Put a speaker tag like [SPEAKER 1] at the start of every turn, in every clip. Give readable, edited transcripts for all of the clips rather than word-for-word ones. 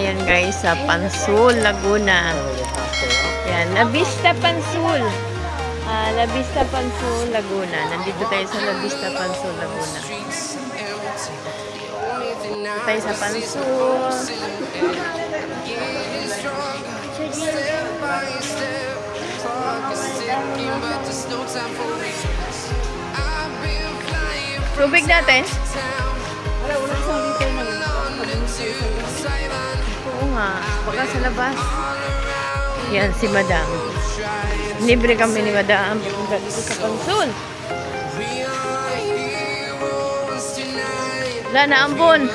[SPEAKER 1] ngayon guys sa Pansul, Laguna. Yan, La Vista Pansul. La Vista Pansul, Laguna. Nandito tayo sa La Vista Pansul, Laguna. Dito tayo sa Pansul. Tubig natin. Oo nga, baka sa labas. Yan si Madam. Libre kami ni Madam. Pupunta dito sa Pansul. Wala na ambon.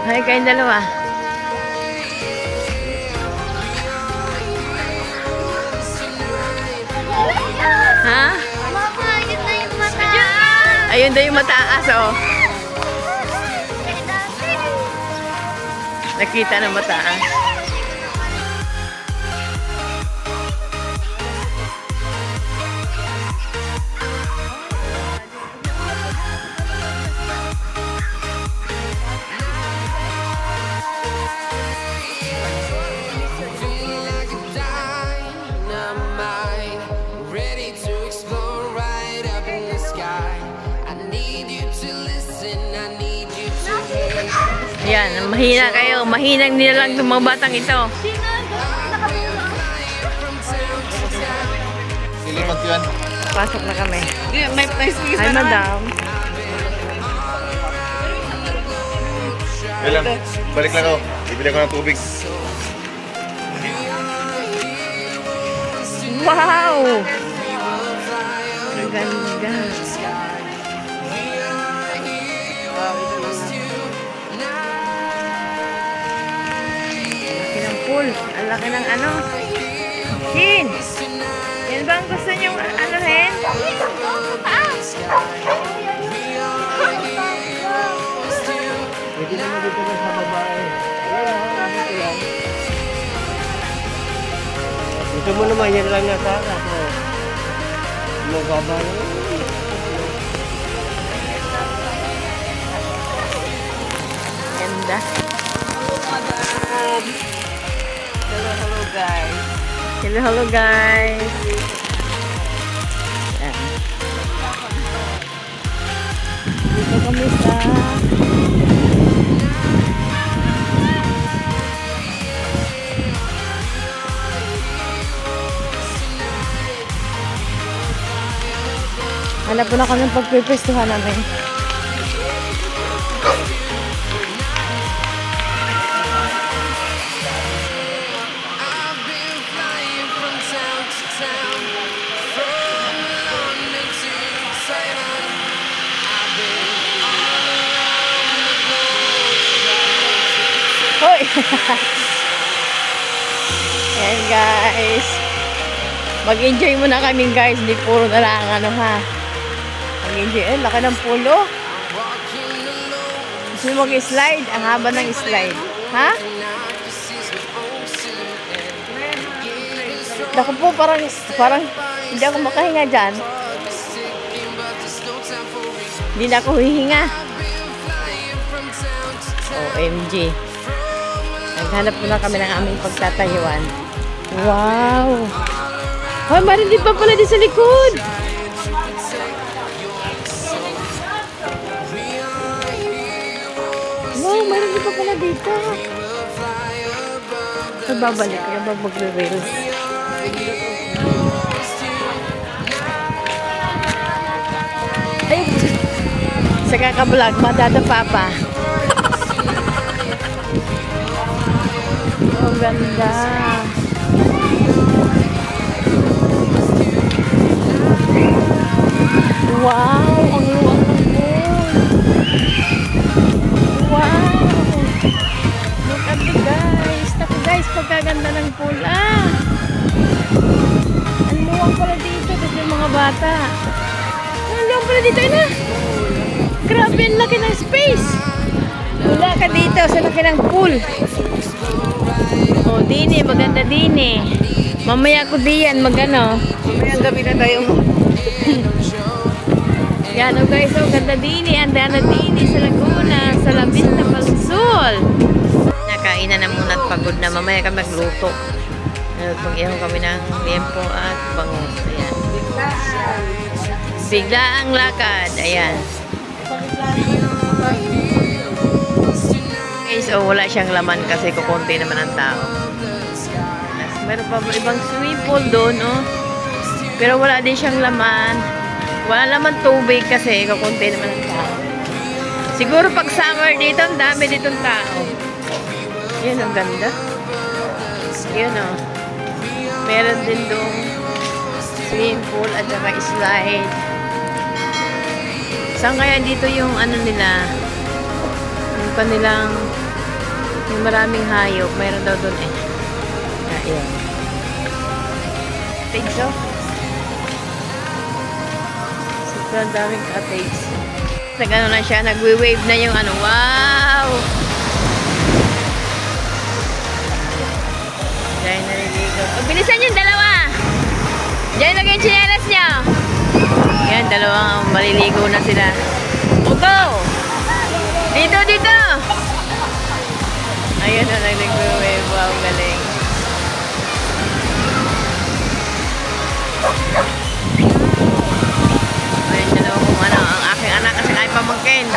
[SPEAKER 1] Hay kayong dalawa. Ha?
[SPEAKER 2] Mama, yun na yung mataas.
[SPEAKER 1] Ayun daw yung mataas, oh. Nakita na mataas. Yan, mahina kayo. Mahinang nila lang itong mga batang ito.
[SPEAKER 3] Silipat yun.
[SPEAKER 1] Pasok na kami.
[SPEAKER 2] Hi,
[SPEAKER 1] Madam.
[SPEAKER 3] Kailan, balik lang ako. Bibili ko ng tubig.
[SPEAKER 1] Wow! Maganda. Pool. Ang laki ng ano. Kin! Yan ba ang gusto niyong ano, Hen?
[SPEAKER 4] Pwede naman dito na sa babae. Dito mo naman, yan lang nga sana. Magaba na.
[SPEAKER 1] Ganda.
[SPEAKER 2] Hello guys.
[SPEAKER 1] Hello guys. Yan. Dito kami sa hanap po na kami ng pagpipwestuhan namin. Hoy! Ayan guys. Mag-enjoy muna kami guys. Hindi puro na lang ano ha. Mag-enjoy. Eh, laki ng pulo. Gusto mo mag-slide? Ang haba ng slide. Ha? Naku po, parang hindi ako makahinga dyan. Hindi na ako hihinga. OMG. Naghanap muna kami ng aming pagtatayuan. Wow! Hoy, marin din pa pala din sa likod! Wow, marin din pa pala dito. So, babalik kayo ba magre-rails? Ay! Sa kaka-vlog, madadapa pa. Ang ganda. Wow, ang luwag ng pool. Wow. Look at it guys. Naku guys, pagkaganda ng pool. Ang luwag pala dito. Kasi yung mga bata. Ang luwag pala dito na. Grabe, ang laki ng space. Wala ka dito sa laki ng pool. Oh, dini, maganda dini. Mamaya ko diyan magano.
[SPEAKER 2] Mamaya gabi na tayo.
[SPEAKER 1] Yan o guys, oh, ganda dini, andana dini sa Laguna, sa La Vista Palsol. Nakainan na muna at pagod na. Mamaya kami magluto. Pag-ihaw kami ng liempo at bangus. Ayan. Bigla ang lakad. Ayan. Guys, oh, wala siyang laman kasi kukunti naman ang tao. Meron pa ibang swimming pool doon, oh. Pero wala din siyang laman. Wala naman tubig kasi kukunti naman ang tao. Siguro pag summer dito, ang dami ditong tao. Yan, ang ganda. Yun, oh. Meron din doon swimming pool at saka slide. Saan kaya dito yung ano nila? Yung kanilang yung maraming hayop. Mayroon daw doon eh. Ayan. Cottage, oh. Sobrang daming cottage. Nag-ano na siya, nagwe-wave na yung ano. Wow! Diyan naliligo. Oh, bilisan yung dalawa! Diyan lagay yung chinelas niya. Yan, dalawang maliligo na sila. Oh, go! Dito, dito! Ayun na, nag-wave. Wow, galing. Ayun na daw kung ano, ang aking anak kasi ay pamangkin.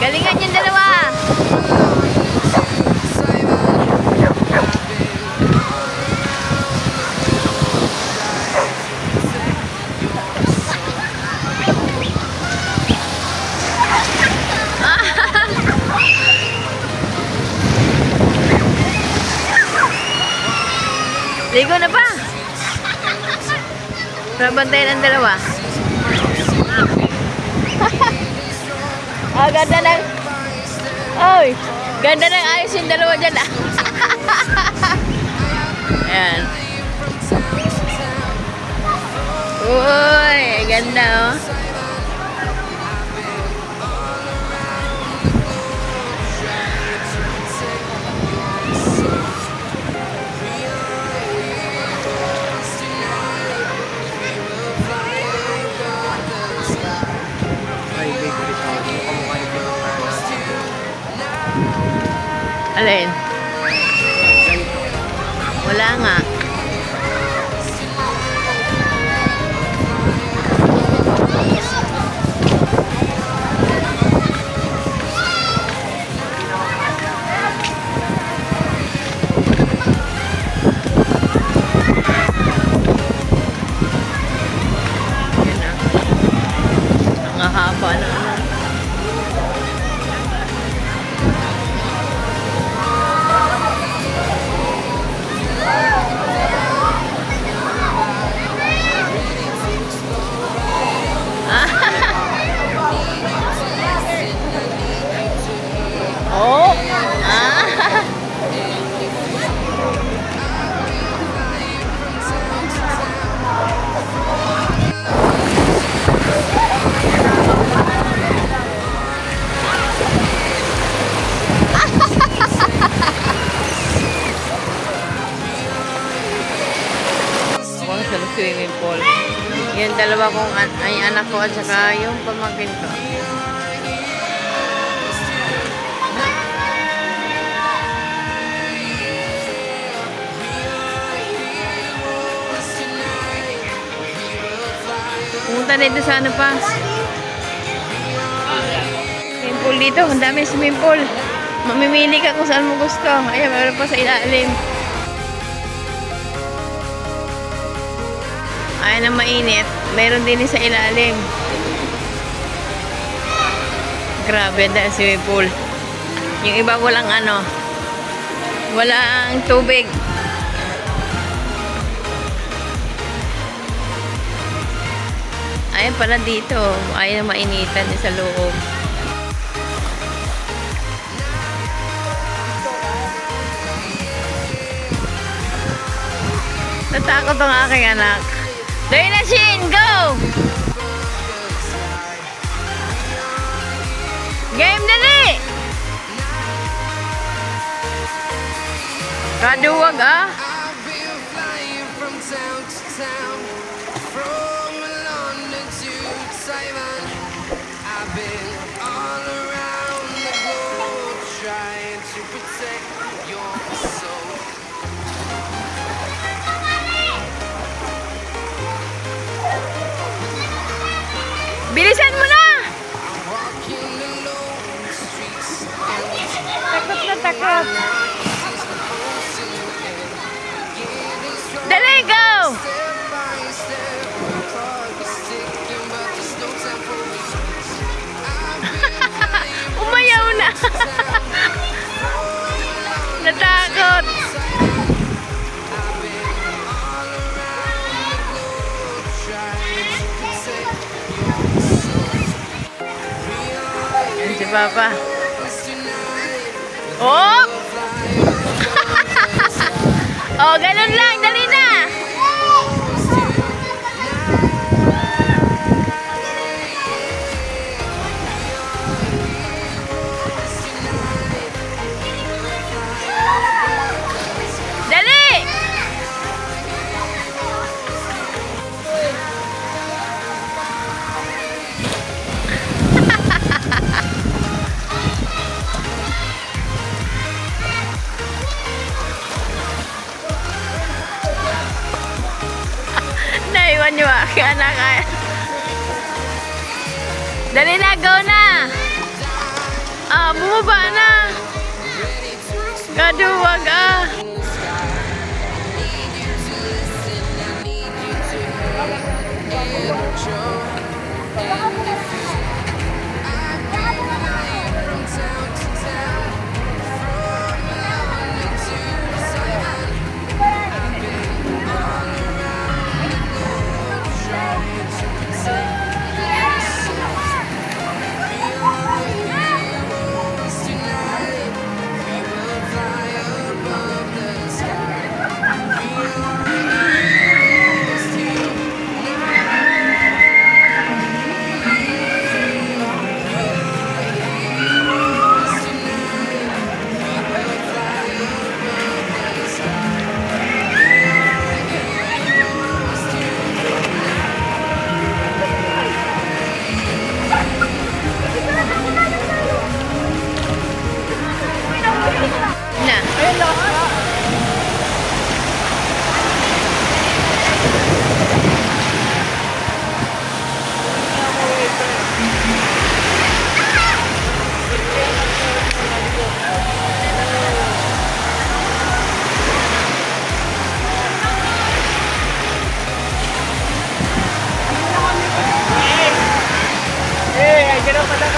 [SPEAKER 1] Galingan yung dalawa! Ligo na pa. Para bantayan ang dalawa. Oh, ganda ng... Oy, ganda ng ayos yung dalawa dyan. Ayan. Uy, ganda oh. Alin? Wala nga. Ang haba na ano. Oh, sa swimming pool. Yan dalawa kong ay anak ko at saka yung pamangkin ko. Pumunta dito sa ano pa. Swimming pool dito. Ang dami swimming pool. Mamimili ka kung saan mo gusto. Ayan, meron pa sa ilalim. Ayan ang mainit. Meron din sa ilalim. Grabe dahil swimming pool. Yung iba walang ano. Walang tubig. Ayan pala dito. Ayan mainitan sa loob. Natakot ang aking anak. Dahil na Shin, go! Game dali! Kaduwag ah! Bilisan mo na! Takot na takot. Dali, go! Umayaw na. Natakot. Yan si Papa. Oh! Oh, ganun lang. Dali na. Dali! Naiwan yung aking anak. Dali na, go na! Ah, bumaba na! Kaduwag ah!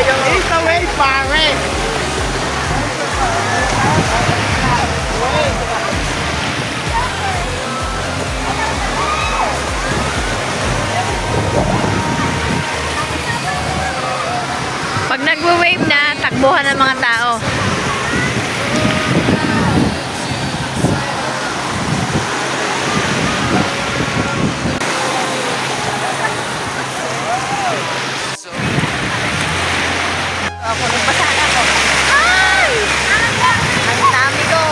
[SPEAKER 4] It's the way, pare!
[SPEAKER 1] Pag nagwa-wave na, takbuhan ng mga tao. Ako, nagbasa na ako. Ay! Ang dami ko.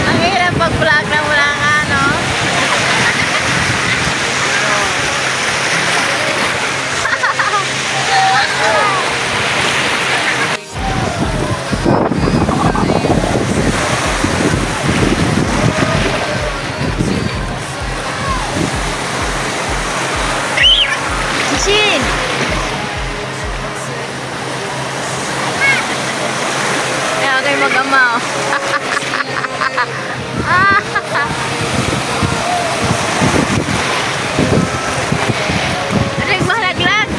[SPEAKER 1] Ang hirap pag-vlog na wala nga, no? Shin! Kaya kayo mag-ama, oh. Aling mahalaglag!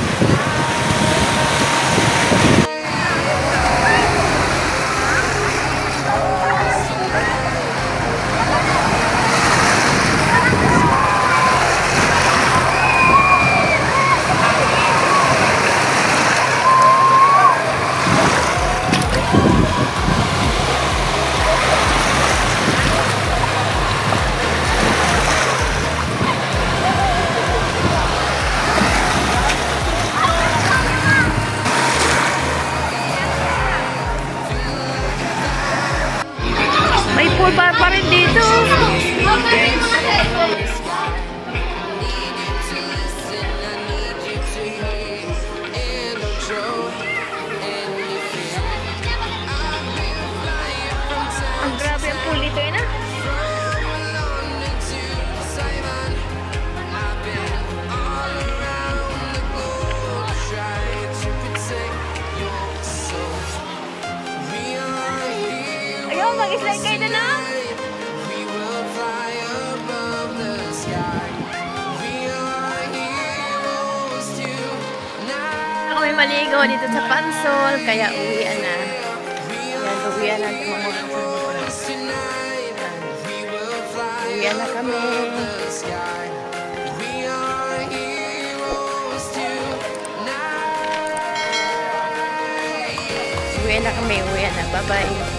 [SPEAKER 1] May pool bar pa rin dito. Ay, kayo na lang. Ako may maligaw dito sa Pansol, kaya uwian na. Yan, uwian na mga uwian na kami. Uwian na kami, uwian na. Bye-bye.